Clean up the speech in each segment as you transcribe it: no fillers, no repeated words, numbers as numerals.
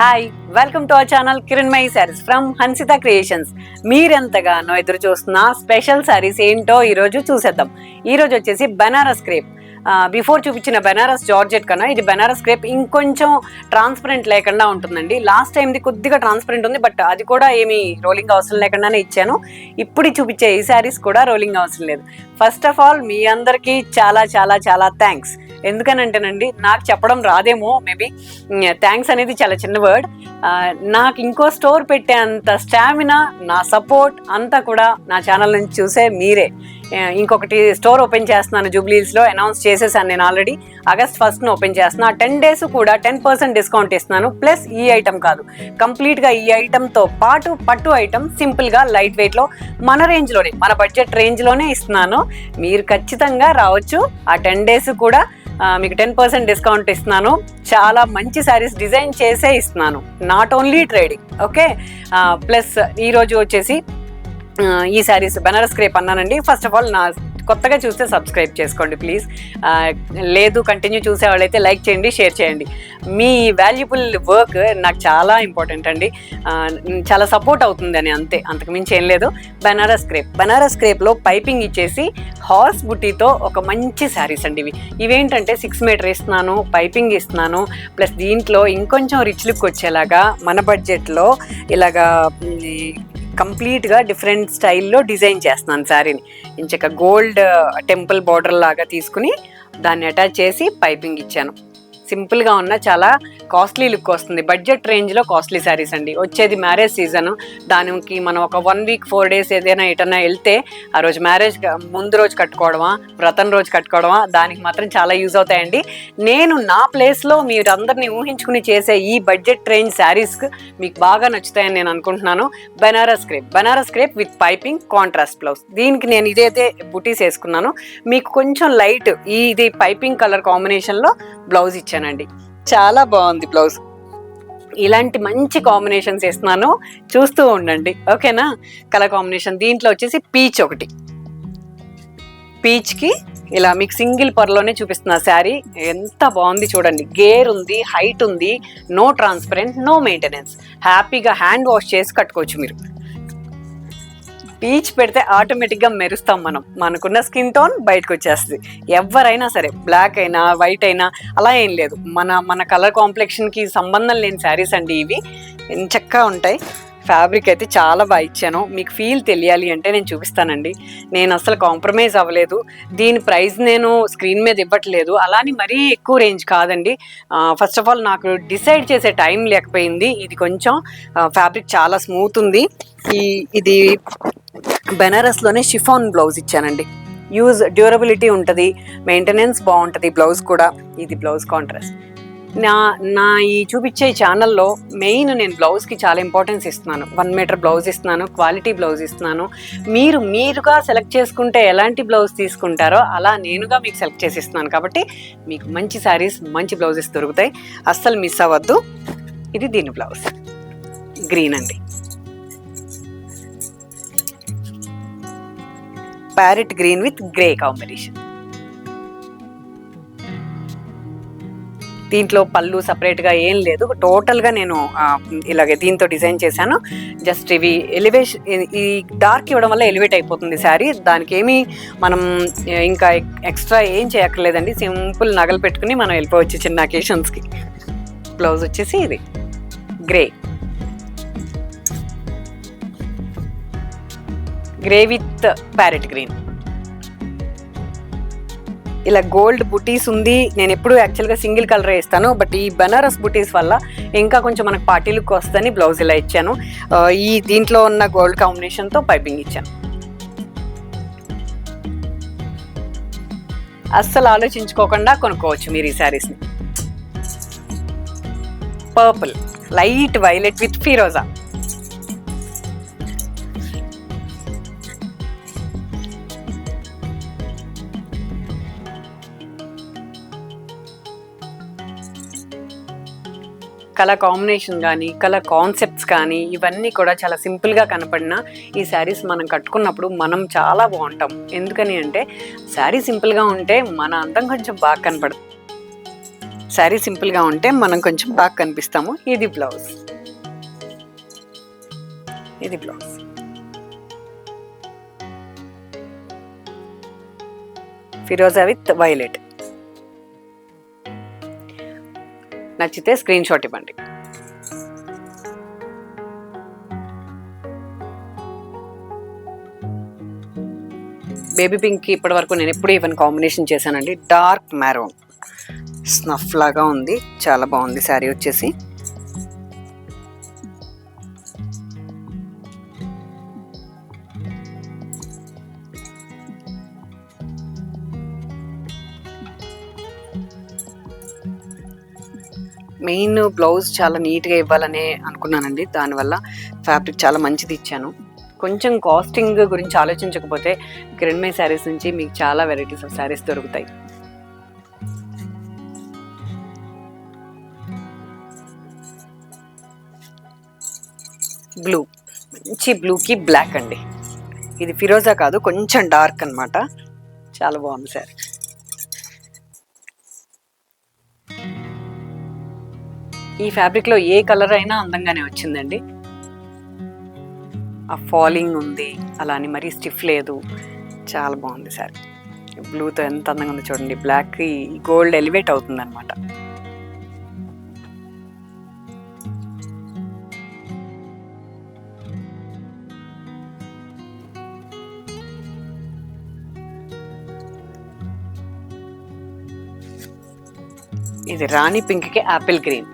Hi, welcome to our channel Kiranmayi saris from Hansitha creations. మీరెంతగానో ఎదురు చూస్తున్న స్పెషల్ శారీస్ ఏంటో ఈరోజు చూసేద్దాం. ఈరోజు వచ్చేసి బనారస్ క్రేప్. బిఫోర్ చూపించిన బనారస్ జార్జెట్ కన్నా ఇది బనారస్ క్రేప్ ఇంకొంచెం ట్రాన్స్పరెంట్ లేకుండా ఉంటుందండి. లాస్ట్ టైంది కొద్దిగా ట్రాన్స్పరెంట్ ఉంది, బట్ అది కూడా ఏమీ రోలింగ్ అవసరం లేకుండానే ఇచ్చాను. ఇప్పుడు చూపించే ఈ శారీస్ కూడా రోలింగ్ అవసరం లేదు. ఫస్ట్ ఆఫ్ ఆల్ మీ అందరికీ చాలా చాలా చాలా థ్యాంక్స్. ఎందుకనంటేనండి, నాకు చెప్పడం రాదేమో, మేబీ థ్యాంక్స్ అనేది చాలా చిన్న వర్డ్. నాకు ఇంకో స్టోర్ పెట్టే అంత స్టామినా, నా సపోర్ట్ అంతా కూడా నా ఛానల్ నుంచి చూసే మీరే. ఇంకొకటి స్టోర్ ఓపెన్ చేస్తున్నాను జూబ్లీహిల్స్లో, అనౌన్స్ చేసేసాను నేను ఆల్రెడీ. ఆగస్ట్ 1st ఓపెన్ చేస్తున్నా. 10 days కూడా 10% డిస్కౌంట్ ఇస్తున్నాను. ప్లస్ ఈ ఐటమ్ కాదు, కంప్లీట్గా ఈ ఐటమ్తో పాటు పట్టు ఐటమ్ సింపుల్గా లైట్ వెయిట్లో మన రేంజ్లోనే, మన బడ్జెట్ రేంజ్లోనే ఇస్తున్నాను. మీరు ఖచ్చితంగా రావచ్చు. ఆ 10 days కూడా మీకు 10% డిస్కౌంట్ ఇస్తున్నాను. చాలా మంచి శారీస్ డిజైన్ చేసే ఇస్తున్నాను, not only trading. Okay, plus ఈరోజు వచ్చేసి ఈ శారీస్ బనారస్ క్రేప్ అన్నానండి. ఫస్ట్ ఆఫ్ ఆల్ నా కొత్తగా చూస్తే సబ్స్క్రైబ్ చేసుకోండి ప్లీజ్. లేదు కంటిన్యూ చూసేవాళ్ళైతే లైక్ చేయండి, షేర్ చేయండి. మీ వాల్యుబుల్ వర్క్ నాకు చాలా ఇంపార్టెంట్ అండి. చాలా సపోర్ట్ అవుతుందని, అంతే, అంతకుమించి ఏం లేదు. బనారస్ క్రేప్లో పైపింగ్ ఇచ్చేసి హార్స్ బుట్టీతో ఒక మంచి శారీస్ అండి ఇవి. ఇవేంటంటే 6 మీటర్ ఇస్తున్నాను, పైపింగ్ ఇస్తున్నాను. ప్లస్ దీంట్లో ఇంకొంచెం రిచ్ లుక్ వచ్చేలాగా మన బడ్జెట్లో ఇలాగా కంప్లీట్గా డిఫరెంట్ స్టైల్లో డిజైన్ చేస్తున్నాను శారీని. ఇంచక గోల్డ్ టెంపుల్ బార్డర్ లాగా తీసుకుని దాన్ని అటాచ్ చేసి పైపింగ్ ఇచ్చాను. సింపుల్గా ఉన్న చాలా కాస్ట్లీ లుక్ వస్తుంది. బడ్జెట్ రేంజ్లో కాస్ట్లీ శారీస్ అండి. వచ్చేది మ్యారేజ్ సీజను. దానికి మనం ఒక 1 week 4 days ఏదైనా ఎటన్నా వెళ్తే ఆ రోజు మ్యారేజ్ ముందు రోజు కట్టుకోవడమా, వ్రతం రోజు కట్టుకోవడమా, దానికి మాత్రం చాలా యూజ్ అవుతాయండి. నేను నా ప్లేస్లో మీరు అందరినీ ఊహించుకుని చేసే ఈ బడ్జెట్ రేంజ్ శారీస్ మీకు బాగా నచ్చుతాయని నేను అనుకుంటున్నాను. Banaras crepe with piping, contrast blouse. దీనికి నేను ఇదైతే బుటీస్ వేసుకున్నాను. మీకు కొంచెం లైట్ ఇది పైపింగ్ కలర్ కాంబినేషన్లో బ్లౌజ్ ఇచ్చానండి. చాలా బాగుంది బ్లౌజ్. ఇలాంటి మంచి కాంబినేషన్స్ ఇస్తున్నాను, చూస్తూ ఉండండి. ఓకేనా? కలర్ కాంబినేషన్ దీంట్లో వచ్చేసి పీచ్ ఒకటి. పీచ్కి ఇలా మీకు సింగిల్ పర్లోనే చూపిస్తున్నా శారీ. ఎంత బాగుంది చూడండి. గేర్ ఉంది, హైట్ ఉంది, నో ట్రాన్స్పరెంట్, నో మెయింటెనెన్స్. హ్యాపీగా హ్యాండ్ వాష్ చేసి కట్టుకోవచ్చు మీరు. పీచ్ పెడితే ఆటోమేటిక్గా మెరుస్తాం మనం. మనకున్న స్కిన్ టోన్ బయటకు వచ్చేస్తుంది. ఎవరైనా సరే, బ్లాక్ అయినా వైట్ అయినా అలా ఏం లేదు. మన కలర్ కాంప్లెక్షన్కి సంబంధం లేని శారీస్ అండి ఇవి. చక్కగా ఉంటాయి. ఫ్యాబ్రిక్ అయితే చాలా బాగా ఇచ్చాను. మీకు ఫీల్ తెలియాలి అంటే నేను చూపిస్తానండి. నేను అసలు కాంప్రమైజ్ అవ్వలేదు. దీని ప్రైస్ నేను స్క్రీన్ మీద ఇవ్వట్లేదు. అలాని మరీ ఎక్కువ రేంజ్ కాదండి. ఫస్ట్ ఆఫ్ ఆల్ నాకు డిసైడ్ చేసే టైం లేకపోయింది. ఇది కొంచెం ఫ్యాబ్రిక్ చాలా స్మూత్ ఉంది. ఇది బెనారస్లోనే షిఫాన్ బ్లౌజ్ ఇచ్చానండి. డ్యూరబిలిటీ ఉంటుంది, మెయింటెనెన్స్ బాగుంటుంది బ్లౌజ్ కూడా. ఇది బ్లౌజ్ కాంట్రాస్ట్. నా ఈ చూపించే ఛానల్లో మెయిన్ నేను బ్లౌజ్కి చాలా ఇంపార్టెన్స్ ఇస్తున్నాను. 1 meter బ్లౌజ్ ఇస్తున్నాను, క్వాలిటీ బ్లౌజ్ ఇస్తున్నాను. మీరుగా సెలెక్ట్ చేసుకుంటే ఎలాంటి బ్లౌజ్ తీసుకుంటారో అలా నేనుగా మీకు సెలెక్ట్ చేసి ఇస్తున్నాను. కాబట్టి మీకు మంచి శారీస్, మంచి బ్లౌజెస్ దొరుకుతాయి. అస్సలు మిస్ అవ్వద్దు. ఇది దీని బ్లౌజ్ గ్రీన్ అండి. Parrot green with grey combination. దీంట్లో పళ్ళు సపరేట్గా ఏం లేదు. టోటల్గా నేను ఇలాగే దీంతో డిజైన్ చేశాను. జస్ట్ ఇవి ఎలివేషన్, ఈ డార్క్ ఇవ్వడం వల్ల ఎలివేట్ అయిపోతుంది శారీ. దానికి ఏమీ మనం ఇంకా ఎక్స్ట్రా ఏం చేయక్కర్లేదండి. సింపుల్ నగలు పెట్టుకుని మనం వెళ్ళిపోవచ్చు చిన్న అకేషన్స్కి. బ్లౌజ్ వచ్చేసి ఇది గ్రే విత్ ప్యారెట్ గ్రీన్. ఇలా గోల్డ్ బుటీస్ ఉంది. నేను ఎప్పుడు యాక్చువల్గా సింగిల్ కలర్ వేస్తాను, బట్ ఈ బనారస్ బుటీస్ వల్ల ఇంకా కొంచెం మనకు పార్టీ లుక్ వస్తుందని బ్లౌజ్ ఇలా ఇచ్చాను. ఈ దీంట్లో ఉన్న గోల్డ్ కాంబినేషన్తో పైపింగ్ ఇచ్చాను. అస్సలు ఆలోచించుకోకుండా కొనుక్కోవచ్చు మీరు ఈ శారీస్ని. పర్పుల్, లైట్ వైలెట్ విత్ ఫిరోజా. కలర్ కాంబినేషన్ కానీ, కలర్ కాన్సెప్ట్స్ కానీ ఇవన్నీ కూడా చాలా సింపుల్గా కనపడిన ఈ శారీస్ మనం కట్టుకున్నప్పుడు మనం చాలా బాగుంటాం. ఎందుకని అంటే శారీ సింపుల్గా ఉంటే మన అందం కొంచెం బాగా కనపడుతుంది. శారీ సింపుల్గా ఉంటే మనం కొంచెం బాగా కనిపిస్తాము. ఇది బ్లౌజ్, ఇది బ్లౌజ్. ఫిరోజా విత్ వైలెట్. నచ్చితే స్క్రీన్ షాట్ ఇవ్వండి. బేబీ పింక్ ఇప్పటి వరకు నేను ఎప్పుడు ఈవెన్ కాంబినేషన్ చేశానండి. డార్క్ మ్యారూన్ స్నఫ్ లాగా ఉంది, చాలా బాగుంది శారీ వచ్చేసి. మెయిన్ బ్లౌజ్ చాలా నీట్గా ఇవ్వాలని అనుకున్నానండి, దానివల్ల ఫ్యాబ్రిక్ చాలా మంచిది ఇచ్చాను. కొంచెం కాస్టింగ్ గురించి ఆలోచించకపోతే కిరణ్మయి శారీస్ నుంచి మీకు చాలా వెరైటీస్ ఆఫ్ శారీస్ దొరుకుతాయి. బ్లూ, మంచి బ్లూకి బ్లాక్ అండి. ఇది ఫిరోజా కాదు, కొంచెం డార్క్ అనమాట. చాలా బాగుంది శారీ. ఈ ఫ్యాబ్రిక్లో ఏ కలర్ అయినా అందంగానే వచ్చిందండి. ఆ ఫాలింగ్ ఉంది, అలా అని మరీ స్టిఫ్ లేదు, చాలా బాగుంది సార్. బ్లూతో ఎంత అందంగా ఉంది చూడండి. బ్లాక్కి గోల్డ్ ఎలివేట్ అవుతుంది అనమాట. ఇది రాణి పింక్కి యాపిల్ గ్రీన్,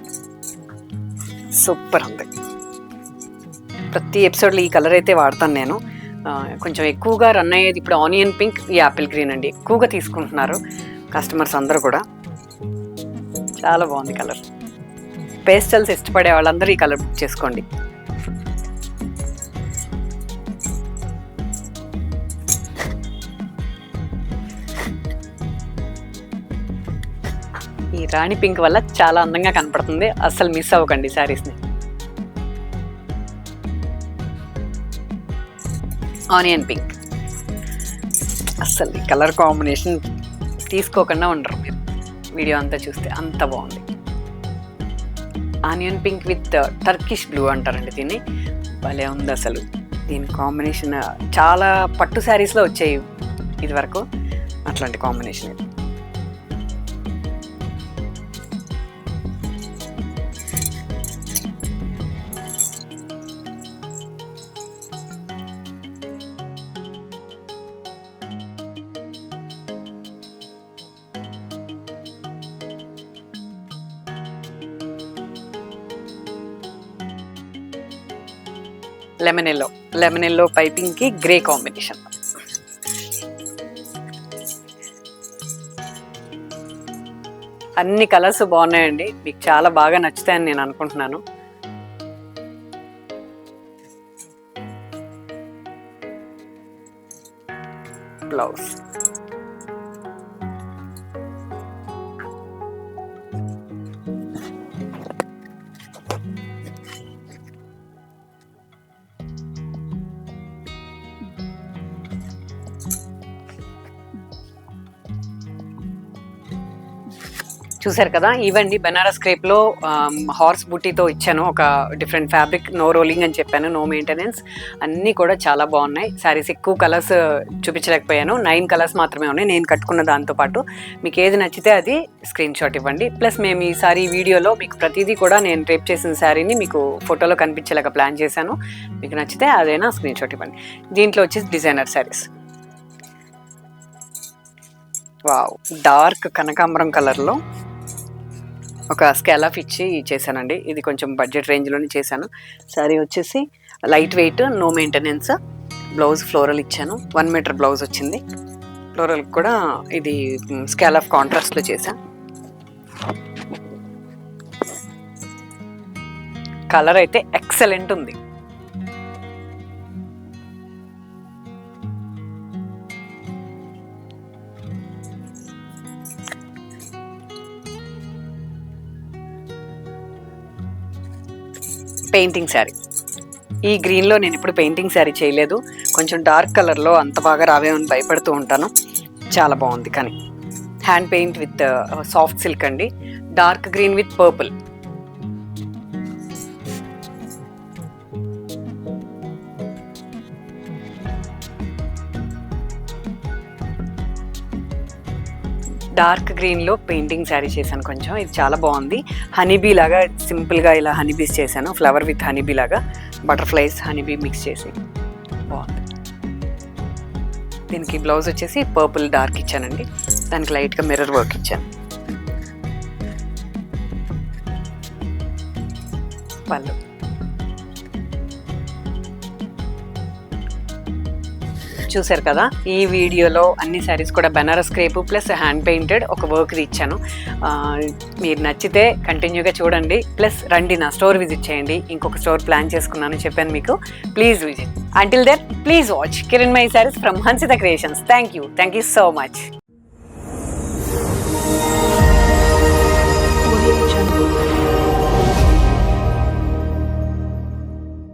సూపర్ ఉంది. ప్రతి ఎపిసోడ్లో ఈ కలర్ అయితే వాడతాను నేను. కొంచెం ఎక్కువగా రన్ అయ్యేది ఇప్పుడు ఆనియన్ పింక్, ఈ యాపిల్ గ్రీన్ అండి ఎక్కువగా తీసుకుంటున్నారు కస్టమర్స్ అందరూ కూడా. చాలా బాగుంది కలర్. పేస్టల్స్ ఇష్టపడే వాళ్ళందరూ ఈ కలర్ బుక్ చేసుకోండి. ఈ రాణి పింక్ వల్ల చాలా అందంగా కనపడుతుంది, అస్సలు మిస్ అవ్వకండి శారీస్ని. ఆనియన్ పింక్, అస్సలు కలర్ కాంబినేషన్ తీసుకోకుండా ఉండరు మీరు వీడియో అంతా చూస్తే, అంత బాగుంది. Onion pink with Turkish blue అంటారండి దీన్ని, భలే ఉంది అసలు. దీని కాంబినేషన్ చాలా పట్టు శారీస్లో వచ్చాయి ఇది వరకు, అట్లాంటి కాంబినేషన్ ఇది. లెమన్ ఎల్లో పైపింగ్కి గ్రే కాంబినేషన్. అన్ని కలర్స్ బాగున్నాయండి, మీకు చాలా బాగా నచ్చుతాయని నేను అనుకుంటున్నాను. బ్లౌజ్ చూసారు కదా, ఇవండి బెనారస్ క్రేప్లో హార్స్ బుట్టీతో ఇచ్చాను. ఒక డిఫరెంట్ ఫ్యాబ్రిక్, నో రోలింగ్ అని చెప్పాను, నో మెయింటెనెన్స్. అన్నీ కూడా చాలా బాగున్నాయి. శారీస్ ఎక్కువ కలర్స్ చూపించలేకపోయాను, 9 కలర్స్ మాత్రమే ఉన్నాయి నేను కట్టుకున్న దాంతోపాటు. మీకు ఏది నచ్చితే అది స్క్రీన్ షాట్ ఇవ్వండి. ప్లస్ మేము ఈసారి వీడియోలో మీకు ప్రతిదీ కూడా నేను రేప్ చేసిన శారీని మీకు ఫోటోలో కనిపించేలాగా ప్లాన్ చేశాను. మీకు నచ్చితే అదైనా స్క్రీన్ షాట్ ఇవ్వండి. దీంట్లో వచ్చేసి డిజైనర్ శారీస్. వావ్, డార్క్ కనకాంబరం కలర్లో ఒక స్కాలఫ్ ఇచ్చి చేశానండి. ఇది కొంచెం బడ్జెట్ రేంజ్లోనే చేశాను. శారీ వచ్చేసి light weight, no maintenance. Blouse floral ఇచ్చాను, 1 మీటర్ బ్లౌజ్ వచ్చింది. ఫ్లోరల్ కూడా ఇది స్కాలఫ్ కాంట్రాస్ట్లో చేశాను. కలర్ అయితే ఎక్సలెంట్ ఉంది. పెయింటింగ్ శారీ, ఈ గ్రీన్లో నేను ఇప్పుడు పెయింటింగ్ శారీ చేయలేదు. కొంచెం డార్క్ కలర్లో అంత బాగా రావేమని భయపడుతూ ఉంటాను. చాలా బాగుంది, కానీ hand paint with soft silk అండి. Dark green with purple. డార్క్ గ్రీన్లో పెయింటింగ్ శారీ చేశాను కొంచెం. ఇది చాలా బాగుంది. హనీబీ లాగా సింపుల్గా ఇలా హనీబీస్ చేశాను. ఫ్లవర్ విత్ హనీబీ లాగా బటర్ఫ్లైస్ హనీబీ మిక్స్ చేసి బాగుంది. దీనికి బ్లౌజ్ వచ్చేసి పర్పుల్ డార్క్ ఇచ్చానండి. దానికి లైట్గా మిర్రర్ వర్క్ ఇచ్చాను. పళ్ళు. చూసారు కదా, ఈ వీడియోలో అన్ని శారీస్ కూడా Banaras crepe plus hand painted ఒక వర్క్ ఇచ్చాను. మీరు నచ్చితే కంటిన్యూగా చూడండి, ప్లస్ రండి నా స్టోర్ విజిట్ చేయండి. ఇంకొక స్టోర్ ప్లాన్ చేసుకున్నాను చెప్పాను మీకు. Please visit. Until then please watch Kiranmayi saris from Hansitha creations. Thank you so much.